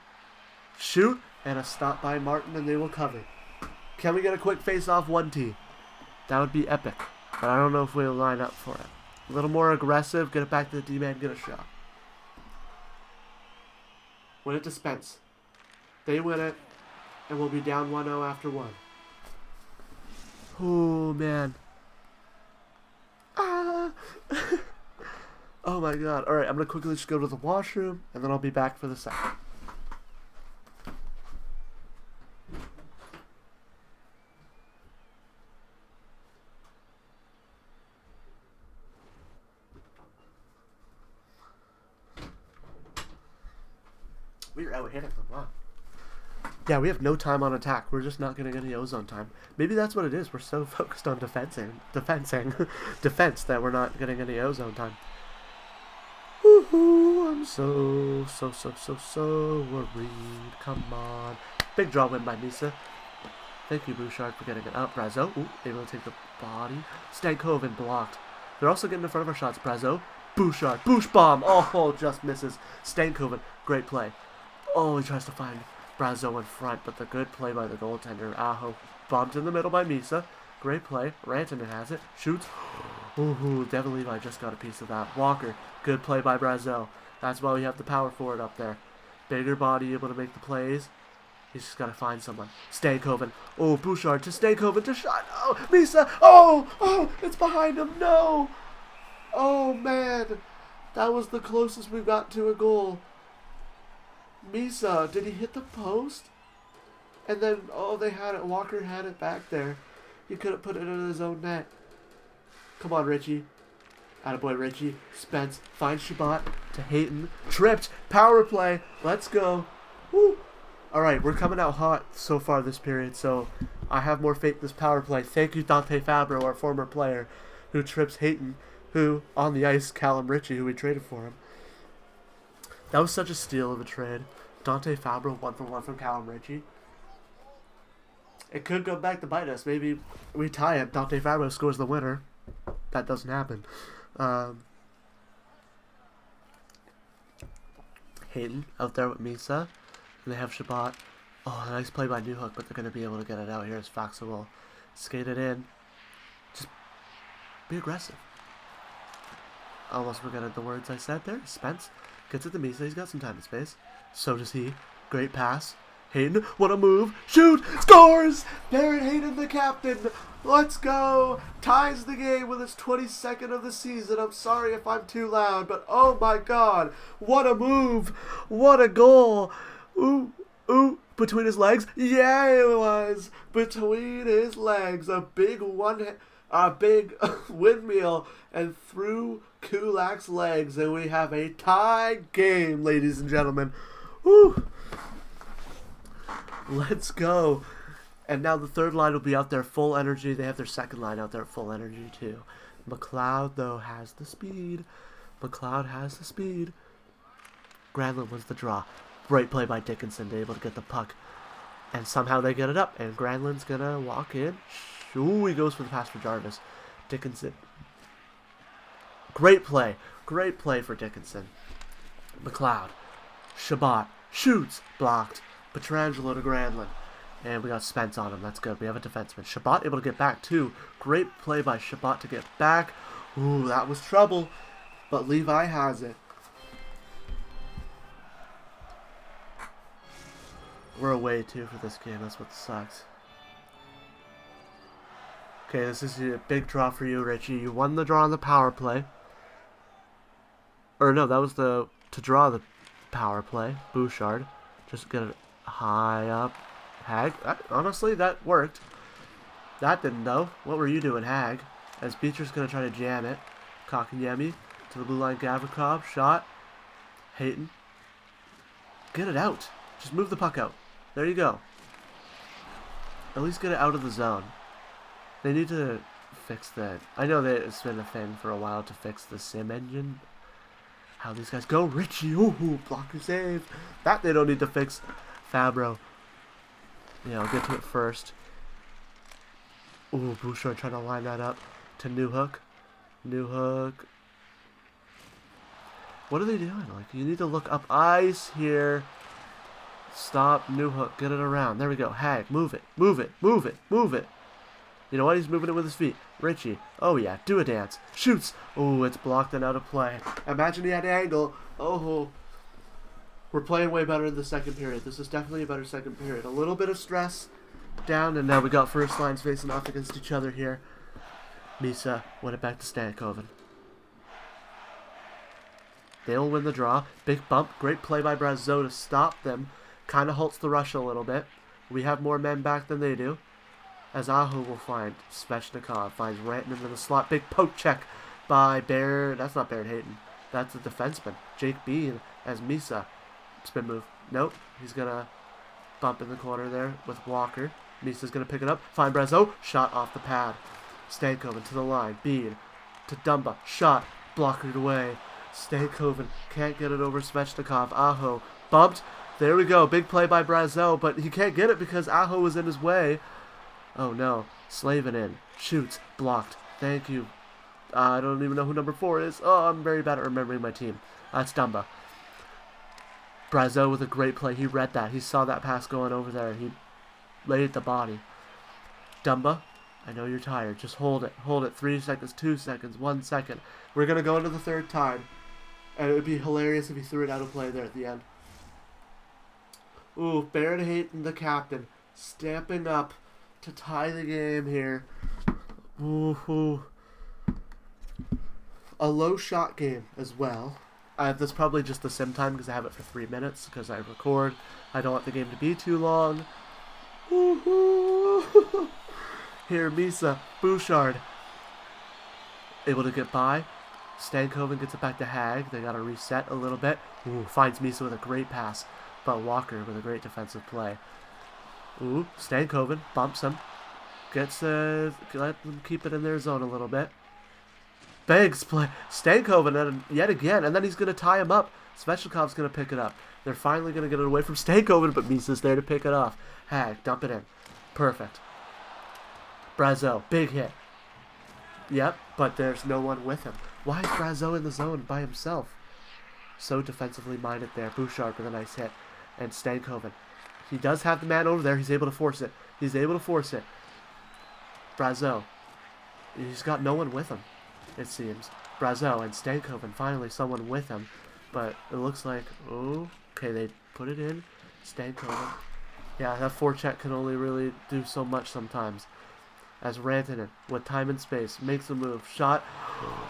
Shoot. And a stop by Martin, and they will cover. Can we get a quick face-off 1T? That would be epic. But I don't know if we'll line up for it. A little more aggressive. Get it back to the D-man. Get a shot. Win it to Spence. They win it. And we'll be down 1-0 after 1. Oh, man. Ah. Oh, my God. All right, I'm going to quickly just go to the washroom, and then I'll be back for the second. We were out hitting them, wow. Yeah, we have no time on attack. We're just not getting any ozone time. Maybe that's what it is. We're so focused on defense that we're not getting any ozone time. Woohoo! I'm so worried. Come on. Big draw win by Misa. Thank you, Bouchard, for getting it up. Brazeau, ooh, able to take the body. Stankoven blocked. They're also getting in front of our shots. Brazeau, Bouchard, Boosh bomb. Oh, just misses. Stankoven, great play. Oh, he tries to find Brazeau in front, but the good play by the goaltender. Aho, bumped in the middle by Misa. Great play. Rantanen has it. Shoots. Ooh, Devin Levi just got a piece of that. Walker, good play by Brazeau. That's why we have the power forward up there. Bigger body, able to make the plays. He's just got to find someone. Stankoven. Oh, Bouchard to Stankoven to shot. Oh, Misa. Oh, it's behind him. No. Oh, man. That was the closest we've got to a goal. Misa, did he hit the post? And then, oh, they had it. Walker had it back there. He couldn't put it in his own net. Come on, Richie. Attaboy, Richie. Spence finds Shabbat to Hayton. Tripped. Power play. Let's go. Woo. All right, we're coming out hot so far this period, so I have more faith in this power play. Thank you, Dante Fabro, our former player, who trips Hayton, who, on the ice, Callum Ritchie, who we traded for him. That was such a steal of a trade. Dante Fabro 1-for-1 from Callum Ritchie. It could go back to bite us. Maybe we tie it. Dante Fabro scores the winner. That doesn't happen. Hayton out there with Misa. And they have Shabbat. Oh, a nice play by Newhook, but they're going to be able to get it out here as Faxa will skate it in. Just be aggressive. Almost forgot the words I said there. Spence gets it to Misa. He's got some time and space. So does he. Great pass. Hayden, what a move. Shoot! Scores! Barrett Hayden, the captain. Let's go. Ties the game with his 22nd of the season. I'm sorry if I'm too loud, but oh my God. What a move. What a goal. Ooh, between his legs. Yeah, it was. Between his legs. A big a big windmill and through Kulak's legs, and we have a tie game, ladies and gentlemen. Woo! Let's go. And now the third line will be out there full energy. They have their second line out there full energy too. McLeod, though, has the speed. McLeod has the speed. Granlund wins the draw. Great play by Dickinson to able to get the puck. And somehow they get it up. And Granlund's going to walk in. Ooh, he goes for the pass for Jarvis. Dickinson. Great play. Great play for Dickinson. McLeod. Shabbat. Shoots. Blocked. Petrangelo to Granlund. And we got Spence on him. That's good. We have a defenseman. Shabbat able to get back, too. Great play by Shabbat to get back. Ooh, that was trouble. But Levi has it. We're away, too, for this game. That's what sucks. Okay, this is a big draw for you, Richie. You won the draw on the power play. Or, no, that was to draw the power play. Bouchard. Just get it high up. Hag, honestly, that worked. That didn't, though. What were you doing, Hag? As Beecher's going to try to jam it. Kokanyemi to the blue line. Gavrikov. Shot. Hayton. Get it out. Just move the puck out. There you go. At least get it out of the zone. They need to fix that. I know that it's been a thing for a while to fix the sim engine. How these guys go. Richie. Ooh, blocker save. That they don't need to fix. Fabro. Yeah, I'll get to it first. Ooh, Bouchard trying to line that up to Newhook. Newhook. What are they doing? Like, you need to look up ice here. Stop, Newhook. Get it around. There we go. Hag, move it. Move it. Move it. Move it. You know what? He's moving it with his feet. Richie. Oh, yeah. Do a dance. Shoots. Oh, it's blocked and out of play. Imagine he had angle. Oh, we're playing way better in the second period. This is definitely a better second period. A little bit of stress down, and now we got first lines facing off against each other here. Misa went it back to Stankoven. They'll win the draw. Big bump. Great play by Brazeau to stop them. Kind of halts the rush a little bit. We have more men back than they do. As Aho will find Svechnikov. Finds Ranton into the slot. Big poke check by Baird. That's not Baird Hayton. That's the defenseman. Jake Bean as Misa. Spin move. Nope. He's going to bump in the corner there with Walker. Misa's going to pick it up. Find Brazeau. Shot off the pad. Stankoven to the line. Bean to Dumba. Shot. Blockered away. Stankoven can't get it over Svechnikov. Aho bumped. There we go. Big play by Brazeau, but he can't get it because Aho was in his way. Oh no. Slavin in. Shoots. Blocked. Thank you. I don't even know who number 4 is. Oh, I'm very bad at remembering my team. That's Dumba. Brazeau with a great play. He read that. He saw that pass going over there, and he laid the body. Dumba, I know you're tired. Just hold it. Hold it. 3 seconds, 2 seconds, 1 second. We're going to go into the third time, and it would be hilarious if he threw it out of play there at the end. Ooh, Baird Hayton, the captain, stamping up to tie the game here. Ooh. A low shot game as well. That's probably just the sim time because I have it for 3 minutes because I record. I don't want the game to be too long. Woohoo! Here, Misa, Bouchard. Able to get by. Stankoven gets it back to Hag. They got to reset a little bit. Ooh, finds Misa with a great pass. But Walker with a great defensive play. Ooh, Stankoven bumps him. Gets let them keep it in their zone a little bit. Banks play. Stankoven yet again, and then he's going to tie him up. Svechnikov's going to pick it up. They're finally going to get it away from Stankoven, but Misa's there to pick it off. Hag, dump it in. Perfect. Brazeau, big hit. Yep, but there's no one with him. Why is Brazeau in the zone by himself? So defensively minded there. Bouchard with a nice hit. And Stankoven. He does have the man over there. He's able to force it. He's able to force it. Brazeau. He's got no one with him, it seems. Brazeau and Stankoven, finally someone with him. But it looks like, oh, okay, they put it in. Stankoven. Yeah, that forecheck can only really do so much sometimes. As Rantanen, with time and space, makes a move. Shot.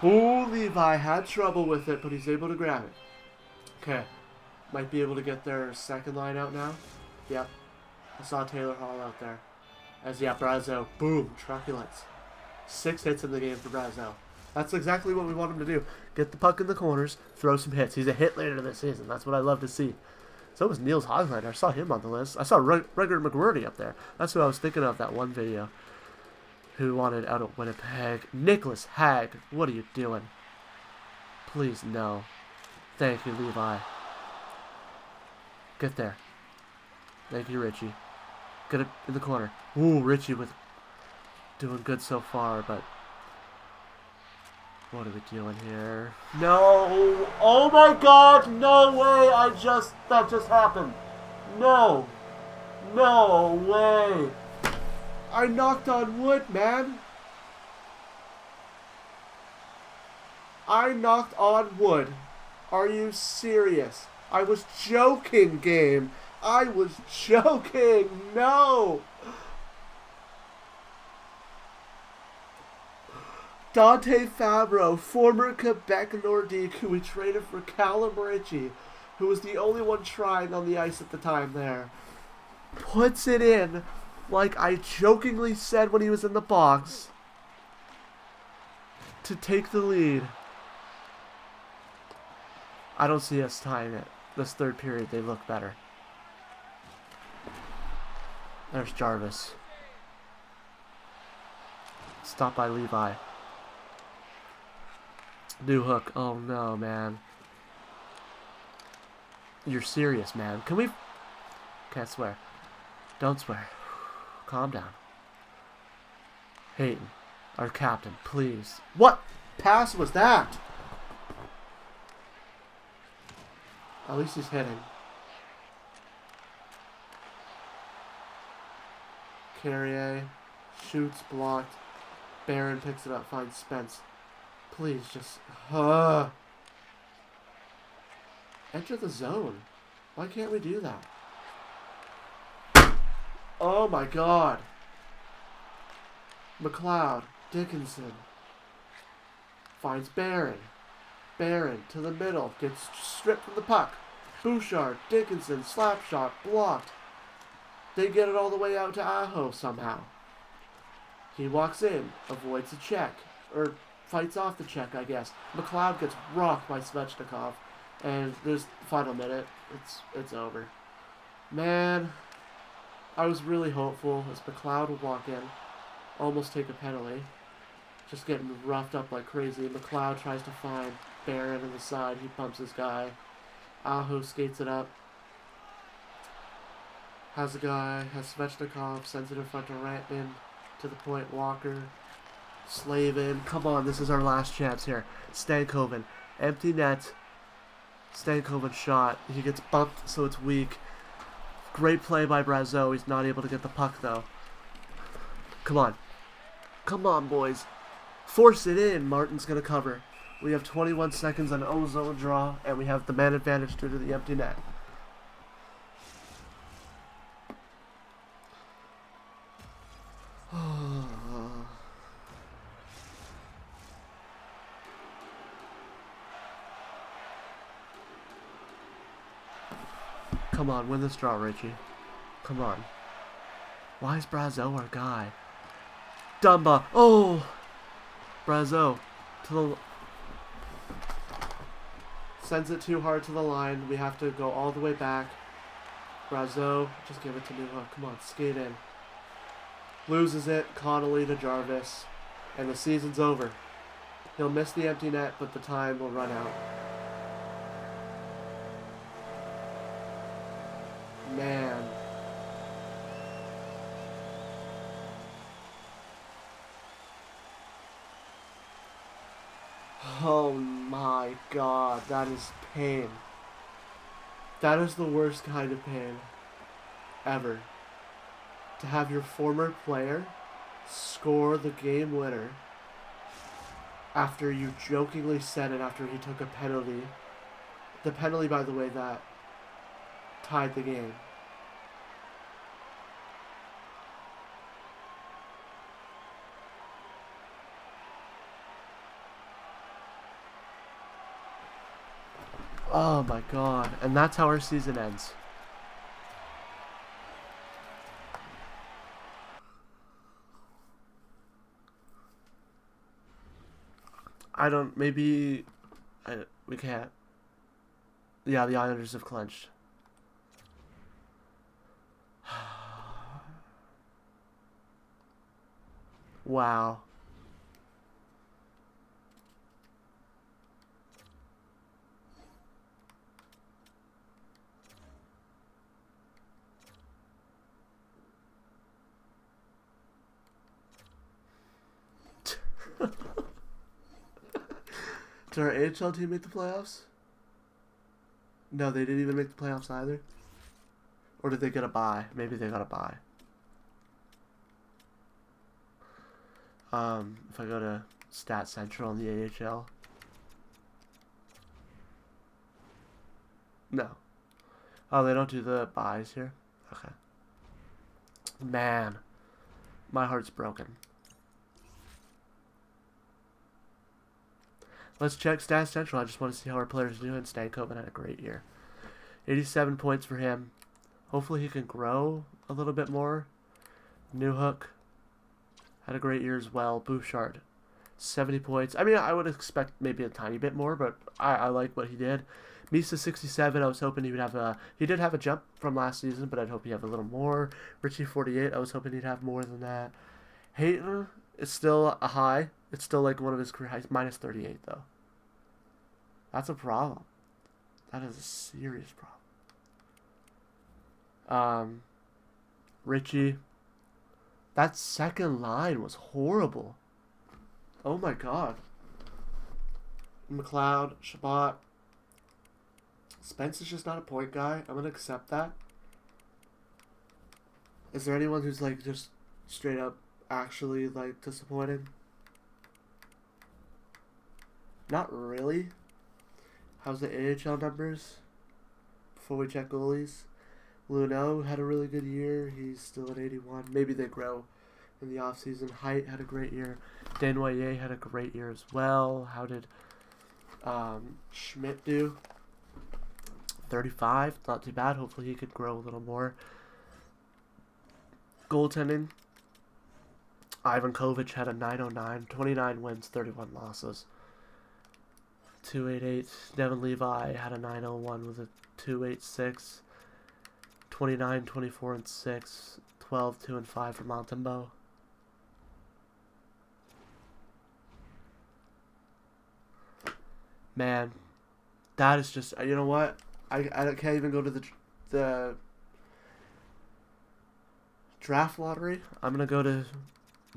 Oh, Levi had trouble with it, but he's able to grab it. Okay. Might be able to get their second line out now. Yep. I saw Taylor Hall out there. As, yeah, Brazeau. Boom. Truculence. 6 hits in the game for Brazeau. That's exactly what we want him to do. Get the puck in the corners, throw some hits. He's a hit leader this season. That's what I love to see. So was Niels Hoglander. I saw him on the list. I saw Rutger McWhirty up there. That's who I was thinking of, that one video. Who wanted out of Winnipeg. Nicholas Hag. What are you doing? Please, no. Thank you, Levi. Get there. Thank you, Richie. Get it in the corner. Ooh, Richie with doing good so far, but what are we doing here? No! Oh my God! No way! That just happened. No! No way! I knocked on wood, man. I knocked on wood. Are you serious? I was joking, game. I was joking. No! Dante Fabro, former Quebec Nordique, who we traded for Callum Ritchie, who was the only one trying on the ice at the time there, puts it in like I jokingly said when he was in the box to take the lead. I don't see us tying it. This third period, they look better. There's Jarvis. Stopped by Levi. New hook. Oh no, man. You're serious, man. Can we... Can't swear. Don't swear. Calm down. Hayton, our captain, please. What pass was that? At least he's hitting. Carrier shoots, blocked. Barron picks it up, finds Spence. Please, just... Enter the zone. Why can't we do that? Oh my God. McLeod. Dickinson. Finds Barron. Barron to the middle. Gets stripped from the puck. Bouchard. Dickinson. Slap shot. Blocked. They get it all the way out to Aho somehow. He walks in. Avoids a check. Or fights off the check, I guess. McLeod gets rocked by Svechnikov. And there's the final minute. It's over. Man, I was really hopeful as McLeod would walk in, almost take a penalty. Just getting roughed up like crazy. McLeod tries to find Barron on the side. He pumps his guy. Aho skates it up. Has a guy. Has Svechnikov. Sends it in front to Rantanen. To the point. Walker. Slavin. Come on, this is our last chance here. Stankoven. Empty net. Stankoven shot. He gets bumped, so it's weak. Great play by Brazeau. He's not able to get the puck, though. Come on. Come on, boys. Force it in. Martin's going to cover. We have 21 seconds on O-zone draw, and we have the man advantage due to the empty net. Come on, win this draw, Richie. Come on. Why is Brazeau our guy? Dumba. Oh! Brazeau to the... Sends it too hard to the line. We have to go all the way back. Brazeau, just give it to Newhook. Come on, skate in. Loses it. Connolly to Jarvis. And the season's over. He'll miss the empty net, but the time will run out. Man. Oh my God, that is pain. That is the worst kind of pain ever. To have your former player score the game winner after you jokingly said it after he took a penalty. The penalty, by the way, that tied the game. Oh my God. And that's how our season ends. I don't. Maybe we can't. Yeah, the Islanders have clinched. Wow. Did our AHL team make the playoffs? No, they didn't even make the playoffs either. Or did they get a bye? Maybe they got a bye. If I go to Stat Central in the AHL. No. Oh, they don't do the buys here? Okay. Man. My heart's broken. Let's check Stat Central. I just want to see how our players do. And Stankoven had a great year. 87 points for him. Hopefully he can grow a little bit more. Newhook had a great year as well. Bouchard, 70 points. I mean, I would expect maybe a tiny bit more, but I like what he did. Misa, 67. I was hoping he would have a... He did have a jump from last season, but I'd hope he'd have a little more. Richie, 48. I was hoping he'd have more than that. Hayton is still a high. It's still like one of his career highs. Minus 38, though. That's a problem. That is a serious problem. Richie. That second line was horrible. Oh my god. McLeod, Shabbat. Spence is just not a point guy. I'm going to accept that. Is there anyone who's like just straight up actually like disappointed? Not really. How's the AHL numbers? Before we check goalies. Luneau had a really good year. He's still at 81. Maybe they grow in the offseason. Height had a great year. Desnoyers had a great year as well. How did Schmidt do? 35. Not too bad. Hopefully he could grow a little more. Goaltending. Ivan Kovic had a 909. 29 wins, 31 losses. 288. Devin Levi had a 901 with a 286. 29, 24, and 6. 12, 2, and 5 for Montembeau. Man, that is just... You know what? I can't even go to the draft lottery. I'm going to go to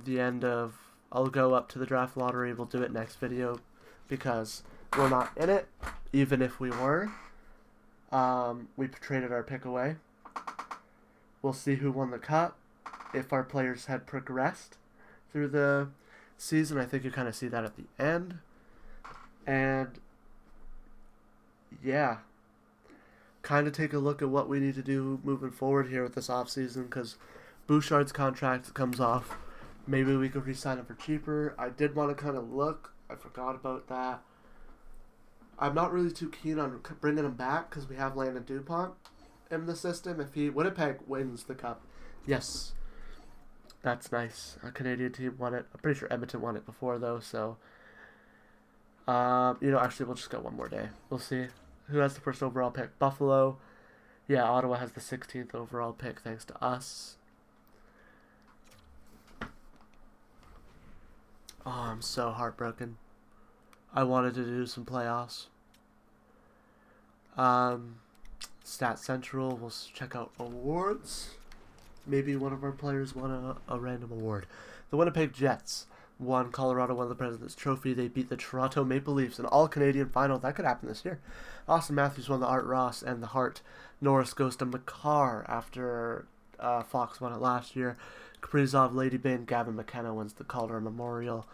the end of... I'll go up to the draft lottery. We'll do it next video because we're not in it, even if we were. We traded our pick away. We'll see who won the cup. If our players had progressed through the season, I think you kind of see that at the end. And yeah, kind of take a look at what we need to do moving forward here with this offseason, because Bouchard's contract comes off. Maybe we could re-sign him for cheaper. I did want to kind of look. I forgot about that. I'm not really too keen on bringing him back because we have Landon DuPont in the system. If Winnipeg wins the cup, yes, that's nice. A Canadian team won it. I'm pretty sure Edmonton won it before though. So, actually, we'll just go one more day. We'll see who has the first overall pick. Buffalo, yeah, Ottawa has the 16th overall pick thanks to us. Oh, I'm so heartbroken. I wanted to do some playoffs. Stat Central, we'll check out awards. Maybe one of our players won a random award. The Winnipeg Jets won. Colorado won the President's Trophy. They beat the Toronto Maple Leafs in all-Canadian final. That could happen this year. Austin Matthews won the Art Ross and the Hart. Norris goes to McCarr after Fox won it last year. Kaprizov, Lady Bane, Gavin McKenna wins the Calder Memorial.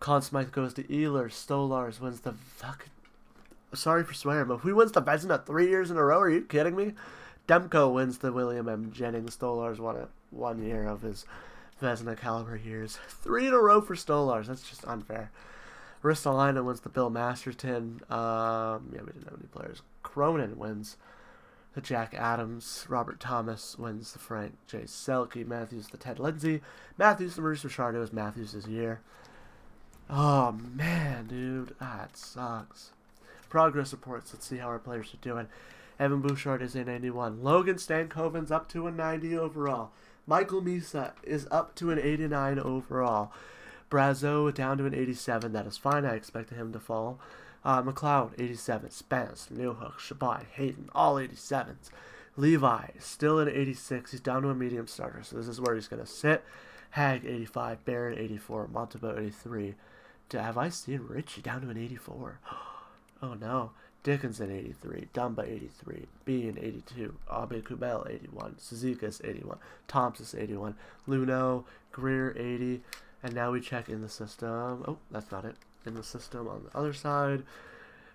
Conn Smythe goes to Ehlers. Stolars wins the fucking... Sorry for swearing, but who wins the Vezina 3 years in a row? Are you kidding me? Demko wins the William M. Jennings. Stolars won it 1 year of his Vezina caliber years. 3 in a row for Stolars. That's just unfair. Ristolainen wins the Bill Masterton. We didn't have any players. Cronin wins the Jack Adams. Robert Thomas wins the Frank J. Selke. Matthews the Ted Lindsay. Matthews the Maurice Richard. It was Matthews' year. Oh, man, dude. That sucks. Progress reports. Let's see how our players are doing. Evan Bouchard is a 91. Logan Stankoven's up to a 90 overall. Michael Misa is up to an 89 overall. Brazo down to an 87. That is fine. I expected him to fall. McLeod, 87. Spence, Newhook, Shabbat, Hayden, all 87s. Levi, still an 86. He's down to a medium starter, so this is where he's going to sit. Hag, 85. Barron, 84. Montebo, 83. Have I seen Richie down to an 84? Oh, no. Dickinson, 83. Dumba, 83. Bean, 82. Abe Kubel, 81. Suzuka's 81. Thompson, 81. Luno, Greer, 80. And now we check in the system. Oh, that's not it. In the system on the other side.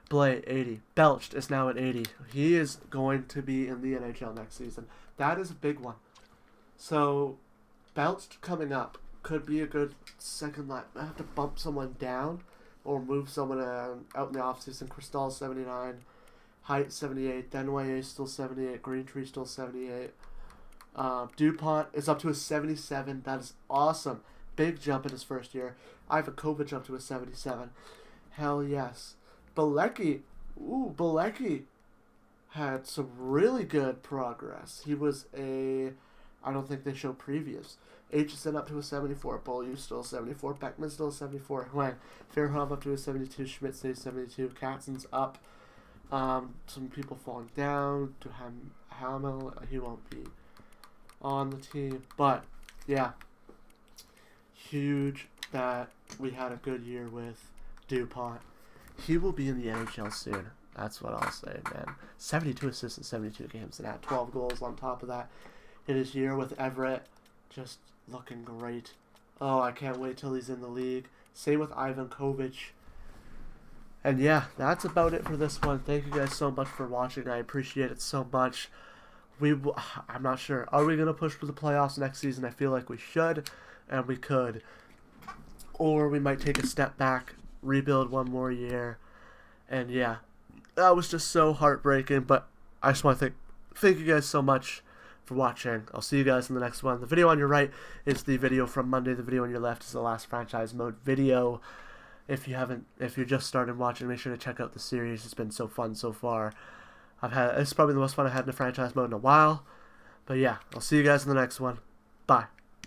Blay, 80. Belched is now at 80. He is going to be in the NHL next season. That is a big one. So, Belched coming up could be a good second line. I have to bump someone down or move someone out in the offseason. Cristal, 79. Height, 78. Denway still 78. Greentree still 78. DuPont is up to a 77. That is awesome. Big jump in his first year. Ivan Kovic up to a 77. Hell yes. Bilecki. Ooh, Bilecki had some really good progress. He was a... I don't think they show previews. Aitchison up to a 74. Beaulieu still 74. Beckman still 74. Huang. Fairhoff up to a 72. Schmidt stays 72. Katzen's up. Some people falling down. To Hamel. He won't be on the team. But, yeah. Huge that we had a good year with DuPont. He will be in the NHL soon. That's what I'll say, man. 72 assists in 72 games and had 12 goals on top of that in his year with Everett. Just looking great. Oh, I can't wait till he's in the league. Same with Ivan Kovic. And yeah, that's about it for this one. Thank you guys so much for watching. I appreciate it so much. I'm not sure. Are we going to push for the playoffs next season? I feel like we should, and we could. Or we might take a step back, rebuild one more year. And yeah, that was just so heartbreaking. But I just want to thank you guys so much for watching. I'll see you guys in the next one. The video on your right is the video from Monday. The video on your left is the last franchise mode video. If you're just starting watching, make sure to check out the series. It's been so fun so far. It's probably the most fun I've had in a franchise mode in a while. But yeah, I'll see you guys in the next one. Bye.